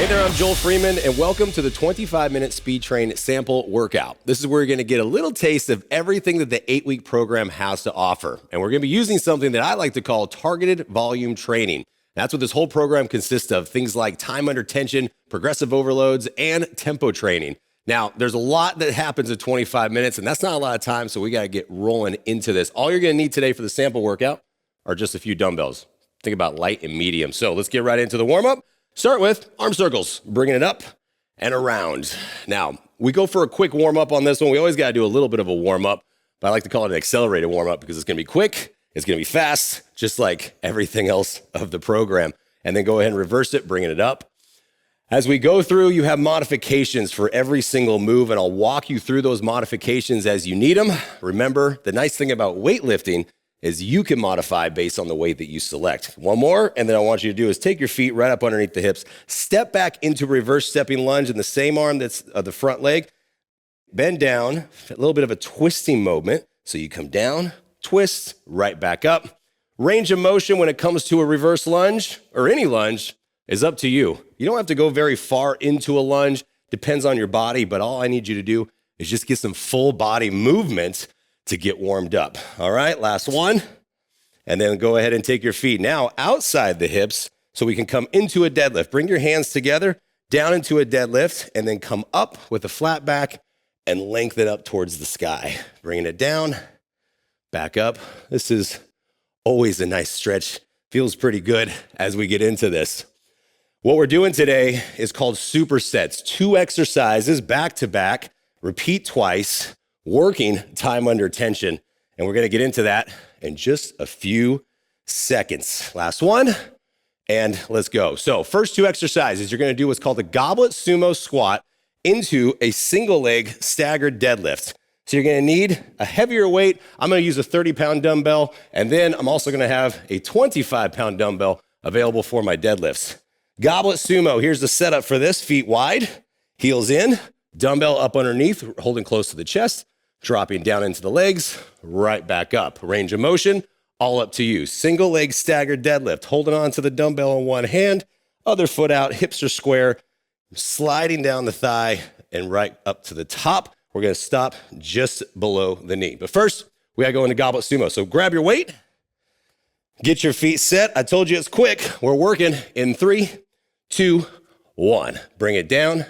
Hey there, I'm Joel Freeman, and welcome to the 25-minute Speed Train sample workout. This is where you're going to get a little taste of everything that the 8-week program has to offer. And we're going to be using something that I like to call targeted volume training. That's what this whole program consists of, things like time under tension, progressive overloads, and tempo training. Now, there's a lot that happens in 25 minutes, and that's not a lot of time, so we got to get rolling into this. All you're going to need today for the sample workout are just a few dumbbells. Think about light and medium. So let's get right into the warm-up. Start with arm circles, bringing it up and around. Now, we go for a quick warm-up on this one. We always got to do a little bit of a warm-up, but I like to call it an accelerated warm-up because it's going to be quick, it's going to be fast, just like everything else of the program. And then go ahead and reverse it, bringing it up. As we go through, you have modifications for every single move, and I'll walk you through those modifications as you need them. Remember, the nice thing about weightlifting is you can modify based on the weight that you select. One more, and then I want you to do is take your feet right up underneath the hips, step back into reverse stepping lunge in the same arm that's the front leg, bend down, a little bit of a twisting movement. So you come down, twist, right back up. Range of motion when it comes to a reverse lunge or any lunge is up to you. You don't have to go very far into a lunge, depends on your body, but all I need you to do is just get some full body movement to get warmed up. All right, last one. And then go ahead and take your feet now outside the hips so we can come into a deadlift. Bring your hands together, down into a deadlift, and then come up with a flat back and lengthen up towards the sky. Bringing it down, back up. This is always a nice stretch. Feels pretty good as we get into this. What we're doing today is called supersets. 2 exercises back to back, repeat twice, working time under tension. And we're going to get into that in just a few seconds. Last one, and let's go. So first 2 exercises, you're going to do what's called the goblet sumo squat into a single leg staggered deadlift. So you're going to need a heavier weight. I'm going to use a 30-pound dumbbell, and then I'm also going to have a 25-pound dumbbell available for my deadlifts. Goblet sumo, here's the setup for this. Feet wide, heels in, dumbbell up underneath, holding close to the chest, dropping down into the legs, right back up. Range of motion, all up to you. Single leg staggered deadlift, holding on to the dumbbell in one hand, other foot out, hips are square, sliding down the thigh and right up to the top. We're going to stop just below the knee. But first, we got to go into goblet sumo. So grab your weight, get your feet set. I told you it's quick. We're working in 3, 2, 1. Bring it down,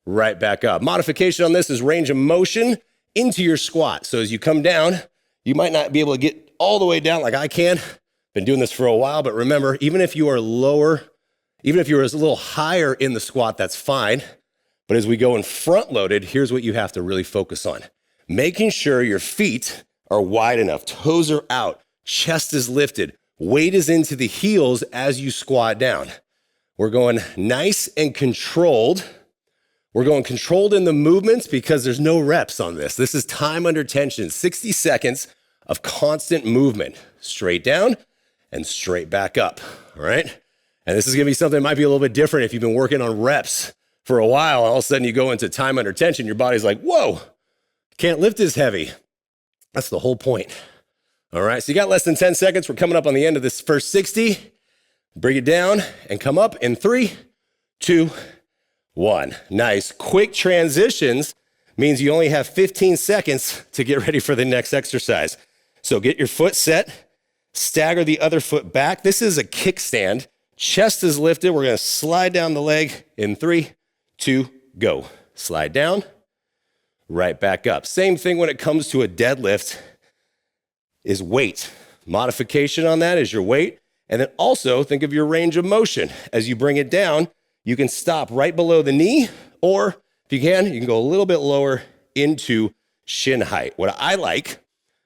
right back up. Modification on this is range of motion into your squat. So as you come down, you might not be able to get all the way down like I can. Been doing this for a while, but remember, even if you are lower, even if you're a little higher in the squat, that's fine. But as we go in front loaded, here's what you have to really focus on. Making sure your feet are wide enough, toes are out, chest is lifted, weight is into the heels as you squat down. We're going nice and controlled. We're going controlled in the movements because there's no reps on this. This is time under tension, 60 seconds of constant movement, straight down and straight back up, all right? And this is gonna be something that might be a little bit different if you've been working on reps for a while, and all of a sudden you go into time under tension, your body's like, whoa, can't lift as heavy. That's the whole point, all right? So you got less than 10 seconds. We're coming up on the end of this first 60. Bring it down and come up in 3, 2, 1. Nice. Quick transitions means you only have 15 seconds to get ready for the next exercise. So get your foot set, stagger the other foot back. This is a kickstand. Chest is lifted. We're going to slide down the leg in 3, 2, go. Slide down, right back up. Same thing when it comes to a deadlift is weight. Modification on that is your weight. And then also think of your range of motion. As you bring it down, you can stop right below the knee, or if you can go a little bit lower into shin height. What I like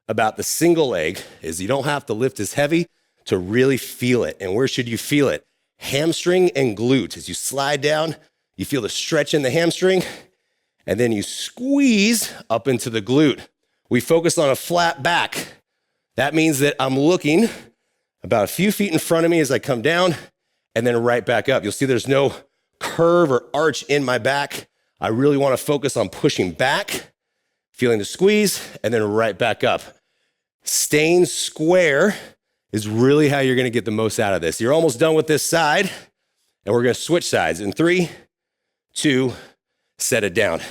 about the single leg is you don't have to lift as heavy to really feel it. And where should you feel it? Hamstring and glute. As you slide down, you feel the stretch in the hamstring, and then you squeeze up into the glute. We focus on a flat back. That means that I'm looking about a few feet in front of me as I come down, and then right back up. You'll see there's no curve or arch in my back. I really want to focus on pushing back, feeling the squeeze, and then right back up. Staying square is really how you're going to get the most out of this. You're almost done with this side, and we're going to switch sides in 3, 2, set it down.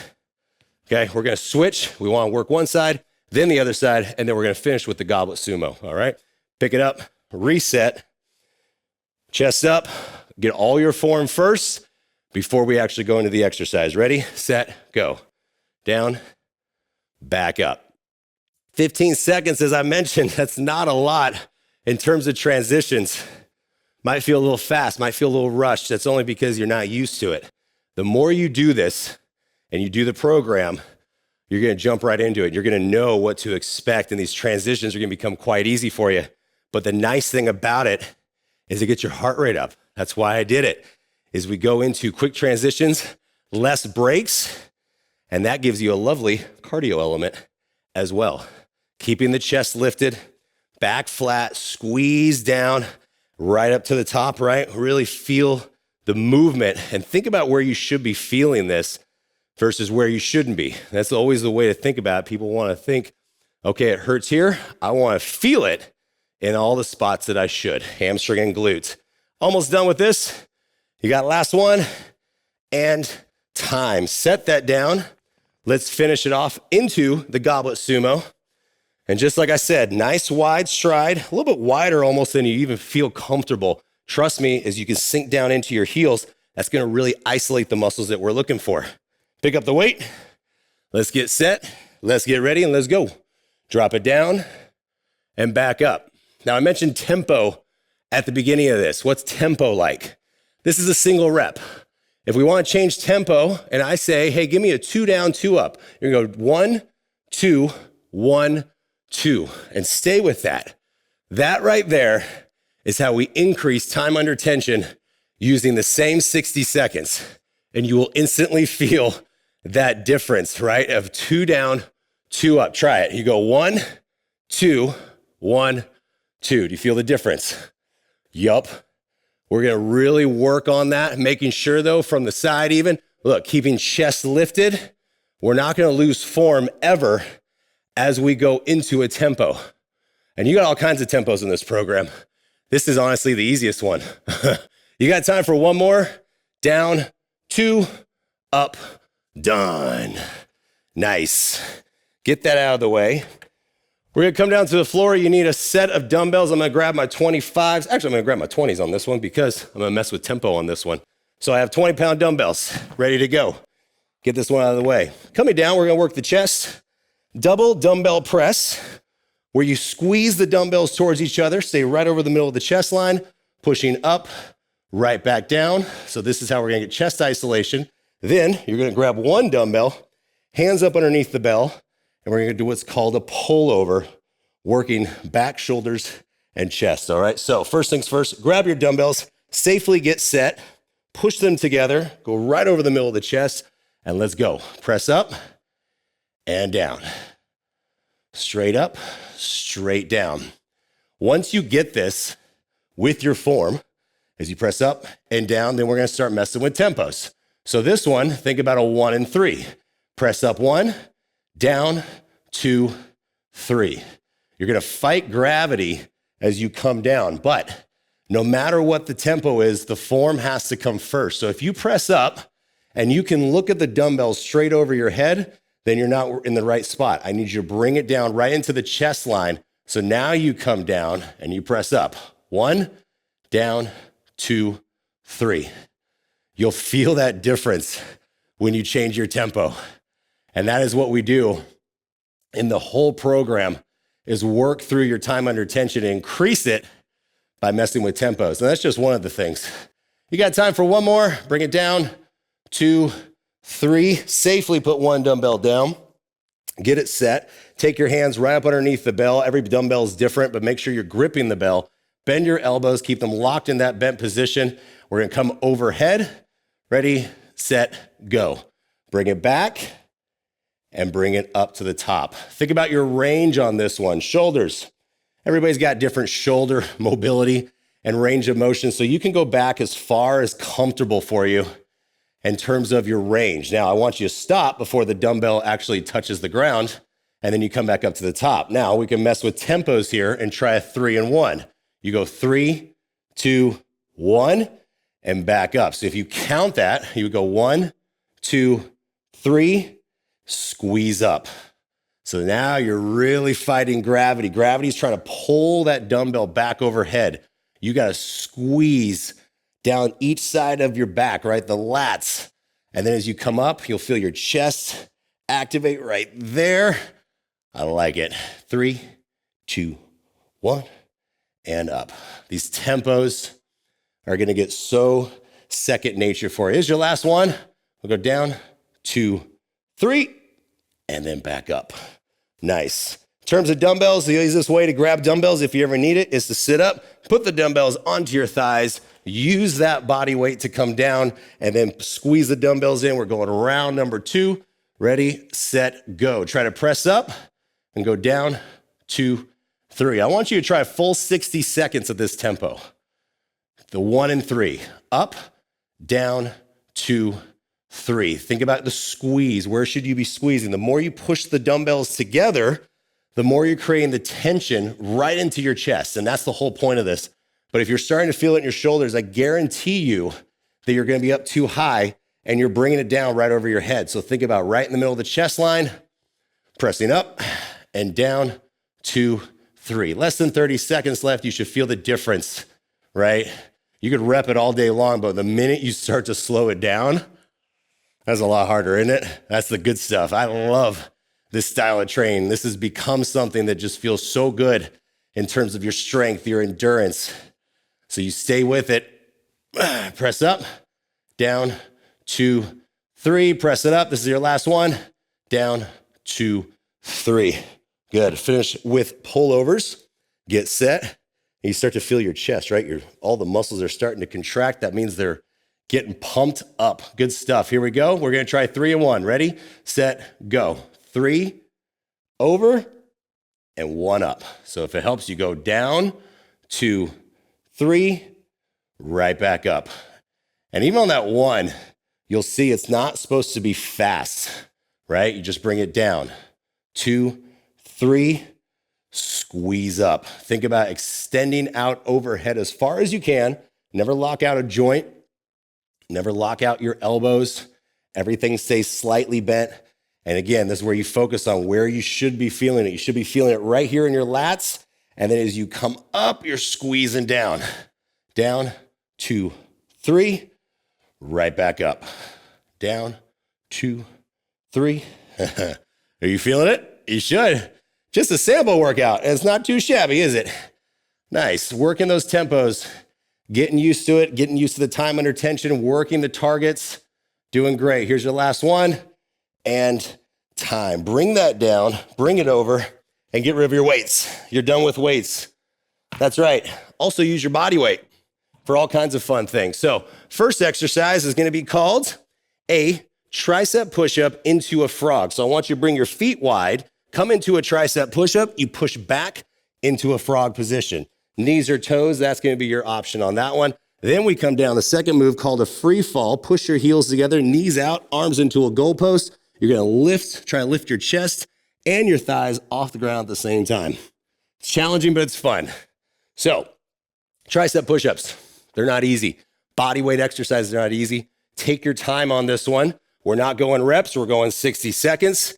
Okay, we're gonna switch. We wanna work one side, then the other side, and then we're gonna finish with the goblet sumo, all right? Pick it up, reset, chest up, get all your form first before we actually go into the exercise. Ready, set, go. Down, back up. 15 seconds, as I mentioned, that's not a lot in terms of transitions. Might feel a little fast, might feel a little rushed. That's only because you're not used to it. The more you do this and you do the program, you're gonna jump right into it. You're gonna know what to expect, and these transitions are gonna become quite easy for you. But the nice thing about it is it gets your heart rate up. That's why I did it, is we go into quick transitions, less breaks, and that gives you a lovely cardio element as well. Keeping the chest lifted, back flat, squeeze down, right up to the top, right? Really feel the movement and think about where you should be feeling this versus where you shouldn't be. That's always the way to think about it. People want to think, okay, it hurts here. I want to feel it in all the spots that I should. Hamstring and glutes. Almost done with this. You got last one and time. Set that down. Let's finish it off into the goblet sumo. And just like I said, nice wide stride, a little bit wider almost than you even feel comfortable. Trust me, as you can sink down into your heels, that's gonna really isolate the muscles that we're looking for. Pick up the weight. Let's get set. Let's get ready and let's go. Drop it down and back up. Now I mentioned tempo at the beginning of this. What's tempo like? This is a single rep. If we want to change tempo and I say, hey, give me a 2 down, 2 up. You're gonna go 1, 2, 1, 2, and stay with that. That right there is how we increase time under tension using the same 60 seconds. And you will instantly feel that difference, right? Of 2 down, 2 up. Try it. You go 1, 2, 1, 2. Do you feel the difference? Yup. We're gonna really work on that, making sure though, from the side even, look, keeping chest lifted. We're not gonna lose form ever as we go into a tempo. And you got all kinds of tempos in this program. This is honestly the easiest one. You got time for one more? Down, 2, up, done. Nice. Get that out of the way. We're gonna come down to the floor. You need a set of dumbbells. I'm gonna grab my 25s. Actually, I'm gonna grab my 20s on this one because I'm gonna mess with tempo on this one. So I have 20-pound dumbbells ready to go. Get this one out of the way. Coming down, we're gonna work the chest. Double dumbbell press, where you squeeze the dumbbells towards each other, stay right over the middle of the chest line, pushing up, right back down. So this is how we're gonna get chest isolation. Then you're gonna grab one dumbbell, hands up underneath the bell, and we're gonna do what's called a pullover, working back, shoulders, and chest, all right? So first things first, grab your dumbbells, safely get set, push them together, go right over the middle of the chest, and let's go. Press up and down. Straight up, straight down. Once you get this with your form, as you press up and down, then we're gonna start messing with tempos. So this one, think about a 1 and 3. Press up 1, down, 2, 3. You're gonna fight gravity as you come down, but no matter what the tempo is, the form has to come first. So if you press up and you can look at the dumbbells straight over your head, then you're not in the right spot. I need you to bring it down right into the chest line. So now you come down and you press up. 1, down, 2, 3. You'll feel that difference when you change your tempo. And that is what we do in the whole program, is work through your time under tension and increase it by messing with tempos. And that's just one of the things. You got time for one more? Bring it down. 2, 3. Safely put one dumbbell down. Get it set. Take your hands right up underneath the bell. Every dumbbell is different, but make sure you're gripping the bell. Bend your elbows. Keep them locked in that bent position. We're going to come overhead. Ready, set, go. Bring it back and bring it up to the top. Think about your range on this one. Shoulders. Everybody's got different shoulder mobility and range of motion, so you can go back as far as comfortable for you in terms of your range. Now, I want you to stop before the dumbbell actually touches the ground, and then you come back up to the top. Now, we can mess with tempos here and try a 3 and 1. You go 3, 2, 1, and back up. So if you count that, you would go 1, 2, 3, squeeze up. So now you're really fighting gravity. Gravity's trying to pull that dumbbell back overhead. You got to squeeze down each side of your back, right? The lats. And then as you come up, you'll feel your chest activate right there. I like it. 3, 2, 1, and up. These tempos are going to get so second nature for you. Here's your last one. We'll go down, 2, 3, and then back up. Nice. In terms of dumbbells, the easiest way to grab dumbbells if you ever need it is to sit up, put the dumbbells onto your thighs, use that body weight to come down, and then squeeze the dumbbells in. We're going round number 2. Ready, set, go. Try to press up and go down, 2, 3. I want you to try a full 60 seconds of this tempo. The 1 and 3. Up, down, 2, 3. Think about the squeeze. Where should you be squeezing? The more you push the dumbbells together, the more you're creating the tension right into your chest. And that's the whole point of this. But if you're starting to feel it in your shoulders, I guarantee you that you're going to be up too high and you're bringing it down right over your head. So think about right in the middle of the chest line, pressing up and down, 2, 3. Less than 30 seconds left. You should feel the difference, right? You could rep it all day long, but the minute you start to slow it down, that's a lot harder, isn't it? That's the good stuff. I love this style of training. This has become something that just feels so good in terms of your strength, your endurance. So you stay with it. Press up, down, 2, 3. Press it up. This is your last one. Down, 2, 3. Good. Finish with pullovers. Get set. And you start to feel your chest, right? All the muscles are starting to contract. That means they're getting pumped up. Good stuff. Here we go. We're going to try 3 and 1. Ready, set, go. 3, over, and 1 up. So if it helps you go down, 2, 3, right back up. And even on that 1, you'll see it's not supposed to be fast, right? You just bring it down. 2, 3, squeeze up. Think about extending out overhead as far as you can. Never lock out a joint. Never lock out your elbows. Everything stays slightly bent. And again, this is where you focus on where you should be feeling it. You should be feeling it right here in your lats. And then as you come up, you're squeezing down. Down, 2, 3, right back up. Down, 2, 3. Are you feeling it? You should. Just a sample workout. And it's not too shabby, is it? Nice. Working those tempos. Getting used to it, getting used to the time under tension, working the targets, doing great. Here's your last one, and time. Bring that down, bring it over, and get rid of your weights. You're done with weights. That's right. Also use your body weight for all kinds of fun things. So first exercise is gonna be called a tricep push-up into a frog. So I want you to bring your feet wide, come into a tricep push-up, you push back into a frog position. Knees or toes, that's going to be your option on that one. Then we come down, the second move called a free fall. Push your heels together, knees out, arms into a goalpost. You're going to try to lift your chest and your thighs off the ground at the same time. It's challenging, but it's fun. So, tricep push-ups, they're not easy. Body weight exercises are not easy. Take your time on this one. We're not going reps, we're going 60 seconds.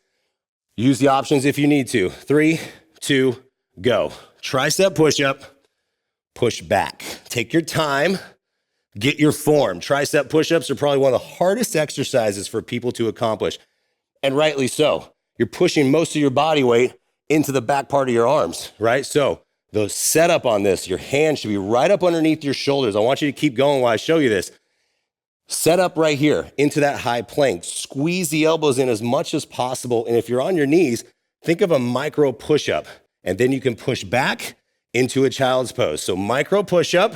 Use the options if you need to. 3, 2, go. Tricep push-up. Push back. Take your time. Get your form. Tricep push-ups are probably one of the hardest exercises for people to accomplish. And rightly so. You're pushing most of your body weight into the back part of your arms, right? So the setup on this, your hands should be right up underneath your shoulders. I want you to keep going while I show you this. Set up right here into that high plank. Squeeze the elbows in as much as possible. And if you're on your knees, think of a micro push-up. And then you can push back into a child's pose. So micro push-up,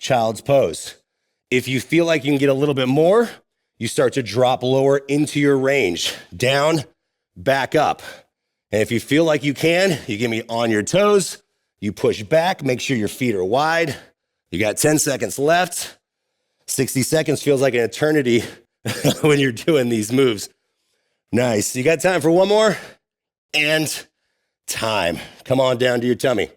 child's pose. If you feel like you can get a little bit more, you start to drop lower into your range. Down, back up. And if you feel like you can, you get me on your toes, you push back, make sure your feet are wide. You got 10 seconds left. 60 seconds feels like an eternity when you're doing these moves. Nice. You got time for one more? And time. Come on down to your tummy.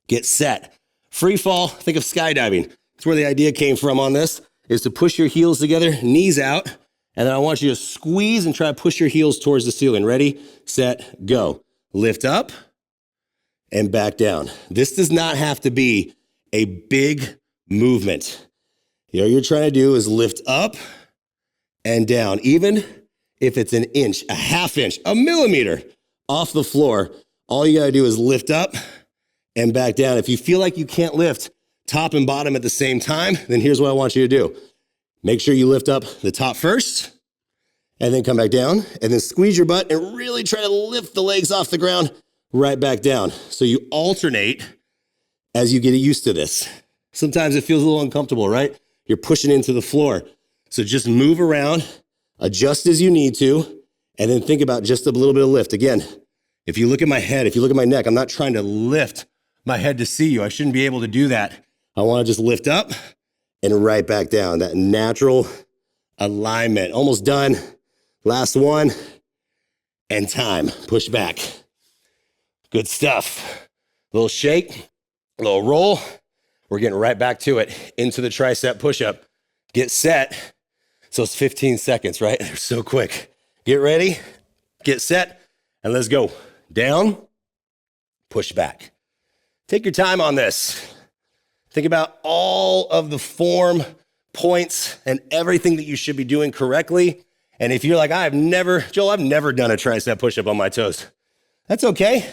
Get set. Free fall, think of skydiving. That's where the idea came from on this, is to push your heels together, knees out, And then I want you to squeeze and try to push your heels towards the ceiling. Ready, set, go. Lift up and back down. This does not have to be a big movement. All you're trying to do is lift up and down, even if it's an inch, a half inch, a millimeter off the floor. All you gotta do is lift up and back down. If you feel like you can't lift top and bottom at the same time, then here's what I want you to do. Make sure you lift up the top first and then come back down and then squeeze your butt and really try to lift the legs off the ground right back down. So you alternate as you get used to this. Sometimes it feels a little uncomfortable, right? You're pushing into the floor. So just move around, adjust as you need to, and then think about just a little bit of lift. Again, if you look at my head, if you look at my neck, I'm not trying to lift my head to see you. I shouldn't be able to do that. I want to just lift up and right back down. That natural alignment. Almost done. Last one. And time. Push back. Good stuff. A little shake, a little roll. We're getting right back to it. Into the tricep push-up. Get set. So it's 15 seconds, right? They're so quick. Get ready, get set, and let's go. Down, push back. Take your time on this. Think about all of the form, points, and everything that you should be doing correctly. And if you're like, Joel, I've never done a tricep push-up on my toes. That's okay.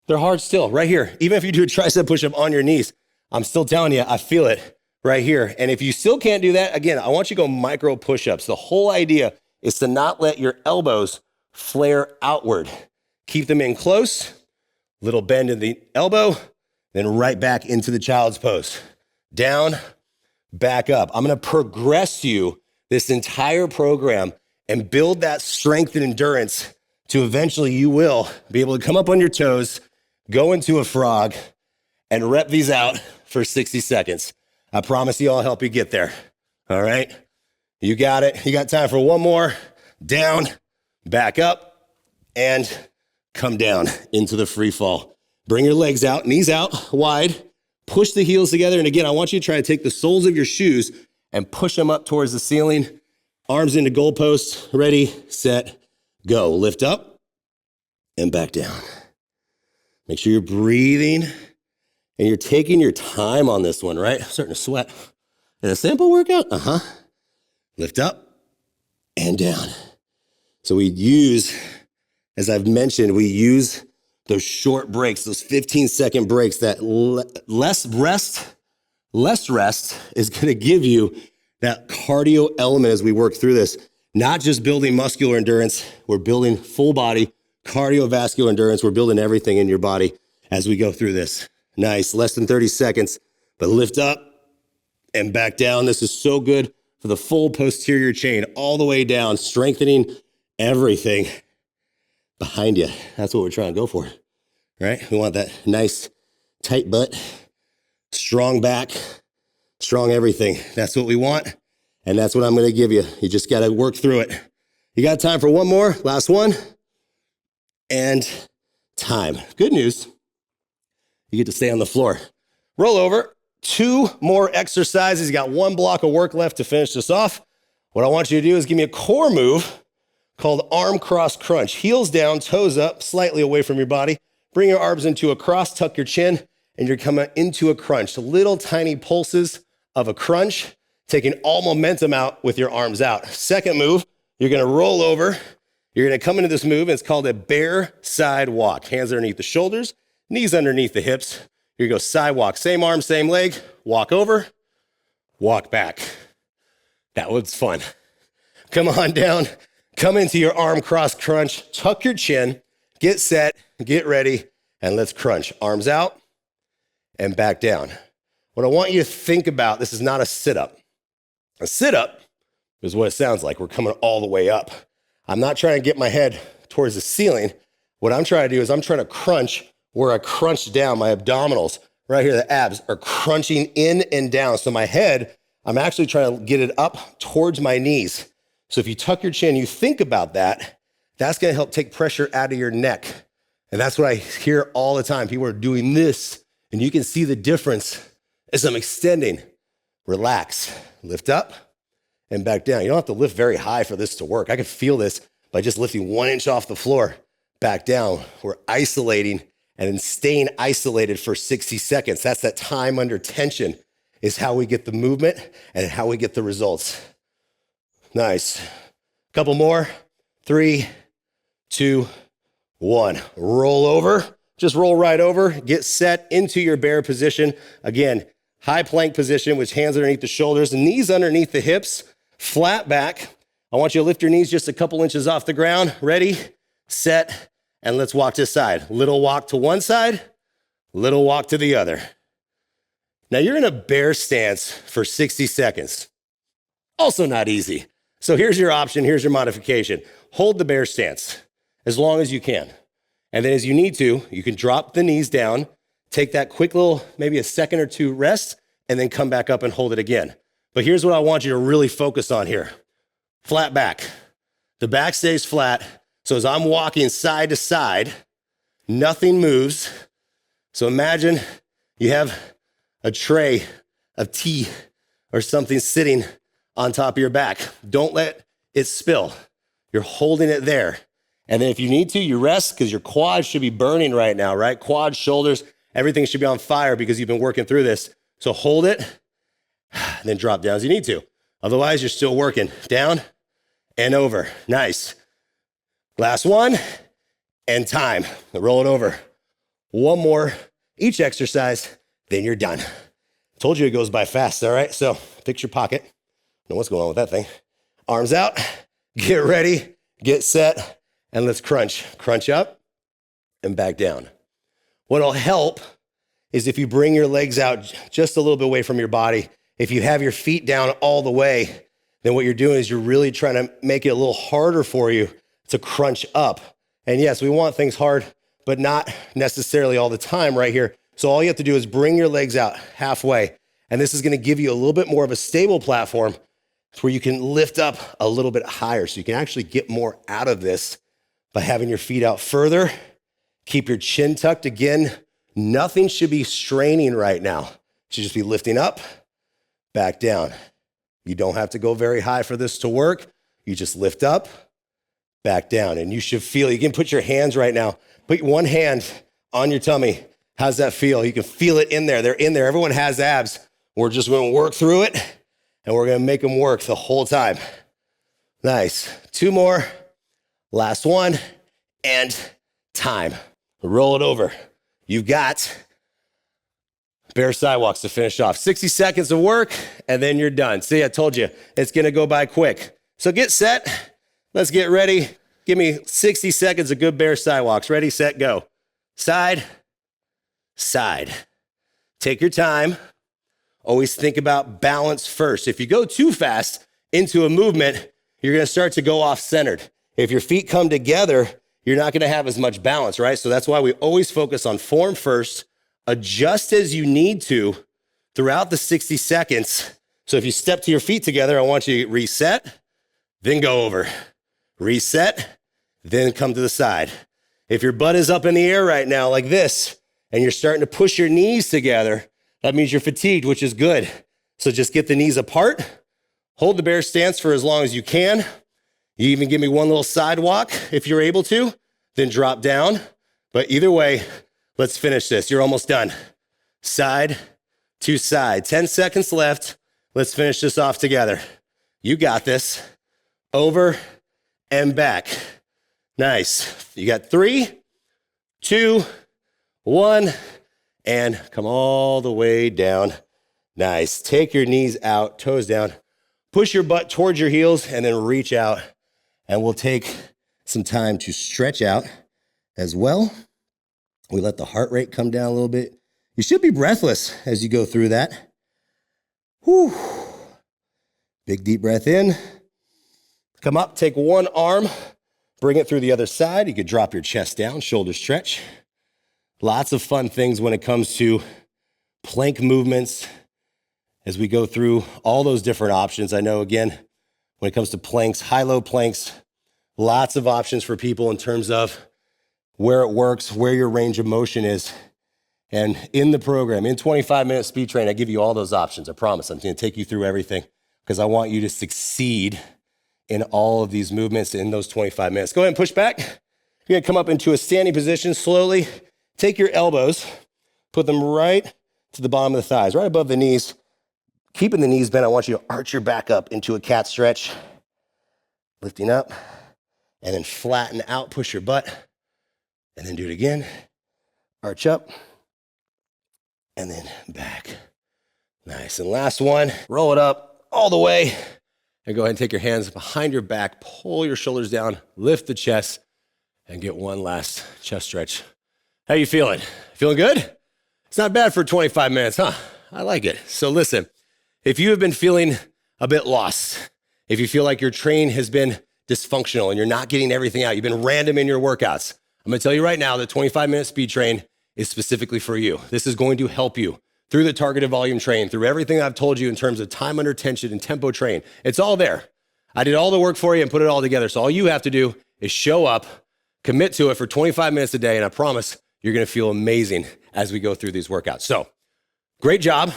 They're hard still, right here. Even if you do a tricep push-up on your knees, I'm still telling you, I feel it right here. And if you still can't do that, again, I want you to go micro push-ups. The whole idea is to not let your elbows flare outward. Keep them in close, little bend in the elbow, then right back into the child's pose. Down, back up. I'm gonna progress you this entire program and build that strength and endurance to eventually you will be able to come up on your toes, go into a frog, and rep these out for 60 seconds. I promise you I'll help you get there, all right? You got it. You got time for one more. Down, back up, and come down into the free fall. Bring your legs out, knees out, wide. Push the heels together. And again, I want you to try to take the soles of your shoes and push them up towards the ceiling. Arms into goalposts. Ready, set, go. Lift up and back down. Make sure you're breathing and you're taking your time on this one, right? I'm starting to sweat. And a sample workout? Lift up and down. So we use, as I've mentioned, we use those short breaks, those 15-second breaks that less rest is going to give you that cardio element as we work through this. Not just building muscular endurance, we're building full body cardiovascular endurance. We're building everything in your body as we go through this. Nice, less than 30 seconds, but lift up and back down. This is so good for the full posterior chain, all the way down, strengthening everything behind you. That's what we're trying to go for, right? We want that nice, tight butt, strong back, strong everything. That's what we want, and that's what I'm going to give you. You just got to work through it. You got time for one more, last one, and time. Good news, you get to stay on the floor. Roll over. 2 more exercises. You got 1 block of work left to finish this off. What I want you to do is give me a core move called arm cross crunch. Heels down, toes up, slightly away from your body. Bring your arms into a cross, tuck your chin, and you're coming into a crunch. Little tiny pulses of a crunch, taking all momentum out with your arms out. Second move, you're gonna roll over. You're gonna come into this move, and it's called a bear side walk. Hands underneath the shoulders, knees underneath the hips. Here you go, side walk. Same arm, same leg. Walk over, walk back. That was fun. Come on down. Come into your arm cross crunch. Tuck your chin. Get set. Get ready. And let's crunch. Arms out and back down. What I want you to think about, this is not a sit-up. A sit-up is what it sounds like. We're coming all the way up. I'm not trying to get my head towards the ceiling. What I'm trying to do is I'm trying to crunch where I crunch down. My abdominals, right here, the abs are crunching in and down. So my head, I'm actually trying to get it up towards my knees. So if you tuck your chin, you think about that, that's gonna help take pressure out of your neck. And that's what I hear all the time. People are doing this, and you can see the difference as I'm extending. Relax, lift up and back down. You don't have to lift very high for this to work. I can feel this by just lifting 1 inch off the floor, back down. We're isolating and then staying isolated for 60 seconds. That's that time under tension is how we get the movement and how we get the results. Nice. Couple more. 3, 2, 1. Roll over. Just roll right over. Get set into your bear position. Again, high plank position with hands underneath the shoulders and knees underneath the hips. Flat back. I want you to lift your knees just a couple inches off the ground. Ready, set, and let's walk to the side. Little walk to one side, little walk to the other. Now you're in a bear stance for 60 seconds. Also not easy. So here's your option, here's your modification. Hold the bear stance as long as you can. And then as you need to, you can drop the knees down, take that quick little, maybe a second or two rest, and then come back up and hold it again. But here's what I want you to really focus on here. Flat back. The back stays flat. So as I'm walking side to side, nothing moves. So imagine you have a tray of tea or something sitting on top of your back. Don't let it spill. You're holding it there. And then if you need to, you rest because your quads should be burning right now, right? Quads, shoulders, everything should be on fire because you've been working through this. So hold it, and then drop down as you need to. Otherwise, you're still working. Down and over. Nice. Last one, and time. Roll it over. One more, each exercise, then you're done. Told you it goes by fast, all right? So fix your pocket. Know what's going on with that thing. Arms out, get ready, get set, and let's crunch. Crunch up and back down. What'll help is if you bring your legs out just a little bit away from your body. If you have your feet down all the way, then what you're doing is you're really trying to make it a little harder for you to crunch up. And yes, we want things hard, but not necessarily all the time right here. So all you have to do is bring your legs out halfway. And this is gonna give you a little bit more of a stable platform where you can lift up a little bit higher. So you can actually get more out of this by having your feet out further. Keep your chin tucked. Again, nothing should be straining right now. It should just be lifting up, back down. You don't have to go very high for this to work. You just lift up, back down. And you should feel, you can put your hands right now, put one hand on your tummy. How's that feel? You can feel it in there. They're in there. Everyone has abs. We're just gonna work through it and we're gonna make them work the whole time. Nice. 2 more. Last one. And time. Roll it over. You've got bear sidewalks to finish off. 60 seconds of work, and then you're done. See, I told you, it's gonna go by quick. So get set, let's get ready. Give me 60 seconds of good bear sidewalks. Ready, set, go. Side, side. Take your time. Always think about balance first. If you go too fast into a movement, you're gonna start to go off-centered. If your feet come together, you're not gonna have as much balance, right? So that's why we always focus on form first, adjust as you need to throughout the 60 seconds. So if you step to your feet together, I want you to reset, then go over. Reset, then come to the side. If your butt is up in the air right now like this, and you're starting to push your knees together, that means you're fatigued, which is good. So just get the knees apart, hold the bear stance for as long as you can. You even give me one little side walk if you're able to, then drop down. But either way, let's finish this. You're almost done. Side to side. 10 seconds left. Let's finish this off together. You got this. Over and back. Nice. You got 3, 2, 1, and come all the way down. Nice. Take your knees out, toes down. Push your butt towards your heels and then reach out. And we'll take some time to stretch out as well. We let the heart rate come down a little bit. You should be breathless as you go through that. Whew. Big deep breath in. Come up, take one arm, bring it through the other side. You could drop your chest down, shoulder stretch. Lots of fun things when it comes to plank movements as we go through all those different options. I know, again, when it comes to planks, high-low planks, lots of options for people in terms of where it works, where your range of motion is. And in the program, in 25-minute speed train, I give you all those options. I promise. I'm going to take you through everything. because I want you to succeed in all of these movements in those 25 minutes. Go ahead and push back. You're gonna come up into a standing position slowly. Take your elbows, put them right to the bottom of the thighs, right above the knees. Keeping the knees bent, I want you to arch your back up into a cat stretch. Lifting up, and then flatten out, push your butt, and then do it again. Arch up, and then back. Nice, and last one, roll it up all the way, and go ahead and take your hands behind your back, pull your shoulders down, lift the chest, and get one last chest stretch. How you feeling? Feeling good? It's not bad for 25 minutes, huh? I like it. So listen, if you have been feeling a bit lost, if you feel like your train has been dysfunctional and you're not getting everything out, you've been random in your workouts, I'm gonna tell you right now that 25-minute speed train is specifically for you. This is going to help you through the targeted volume train, through everything I've told you in terms of time under tension and tempo train. It's all there. I did all the work for you and put it all together. So all you have to do is show up, commit to it for 25 minutes a day, and I promise you're gonna feel amazing as we go through these workouts. So great job.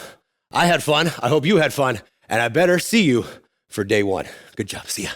I had fun. I hope you had fun, and I better see you for day one. Good job. See ya.